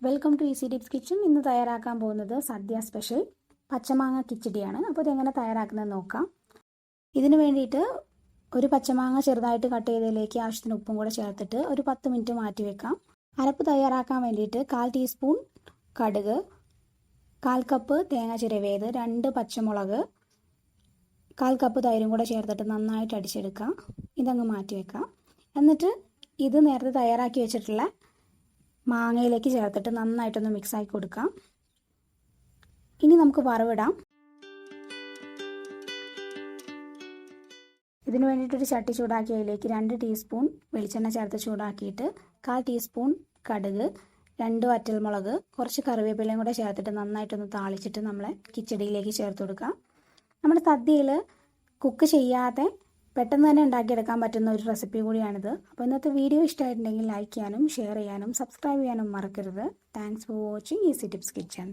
Welcome to easy tips kitchen. ഇന്ന് തയ്യാറാക്കാൻ പോകുന്നത് സദ്യ സ്പെഷ്യൽ പച്ചമാങ്ങ കിച്ചടിയാണ്. അപ്പോൾ ഇതെങ്ങനെ തയ്യാറാക്കുന്നത് നോക്കാം. ഇതിന് വേണ്ടിയിട്ട് ഒരു പച്ചമാങ്ങ ചെറുതായിട്ട് കട്ട് ചെയ്തതിലേക്ക് ആവശ്യത്തിന് ഉപ്പും കൂടെ ചേർത്തിട്ട് ഒരു 10 മിനിറ്റ് മാറ്റി വെക്കാം. അരപ്പ് തയ്യാറാക്കാൻ വേണ്ടിയിട്ട് 1/4 ടീസ്പൂൺ കടുക്, 1/4 കപ്പ് തേങ്ങ ചിരവിയത്, 2 പച്ചമുളക്, 1/4 കപ്പ് തൈരും കൂടെ ചേർത്തിട്ട് നന്നായിട്ട് അടിച്ചെടുക്കാം. ഇതങ്ങ് മാറ്റി വെക്കാം. എന്നിട്ട് ഇത് നേരത്തെ തയ്യാറാക്കി വെച്ചിട്ടുള്ള മാങ്ങയിലേക്ക് ചേർത്തിട്ട് നന്നായിട്ടൊന്ന് മിക്സ് ആക്കി കൊടുക്കാം. ഇനി നമുക്ക് വറവിടാം. ഇതിനു വേണ്ടിയിട്ടൊരു ചട്ടി ചൂടാക്കി അതിലേക്ക് 2 ടീസ്പൂൺ വെളിച്ചെണ്ണ ചേർത്ത് ചൂടാക്കിയിട്ട് 1/4 ടീസ്പൂൺ കടുക്, 2 വറ്റൽമുളക്, കുറച്ച് കറിവേപ്പിലയും കൂടെ ചേർത്തിട്ട് നന്നായിട്ടൊന്ന് താളിച്ചിട്ട് നമ്മളെ കിച്ചടിയിലേക്ക് ചേർത്ത് കൊടുക്കാം. നമ്മുടെ സദ്യയിൽ കുക്ക് ചെയ്യാതെ പെട്ടെന്ന് തന്നെ ഉണ്ടാക്കിയെടുക്കാൻ പറ്റുന്ന ഒരു റെസിപ്പി കൂടിയാണിത്. അപ്പോൾ ഇന്നത്തെ വീഡിയോ ഇഷ്ടമായിട്ടുണ്ടെങ്കിൽ ലൈക്ക് ചെയ്യാനും ഷെയർ ചെയ്യാനും സബ്സ്ക്രൈബ് ചെയ്യാനും മറക്കരുത്. Thanks for watching easy tips kitchen.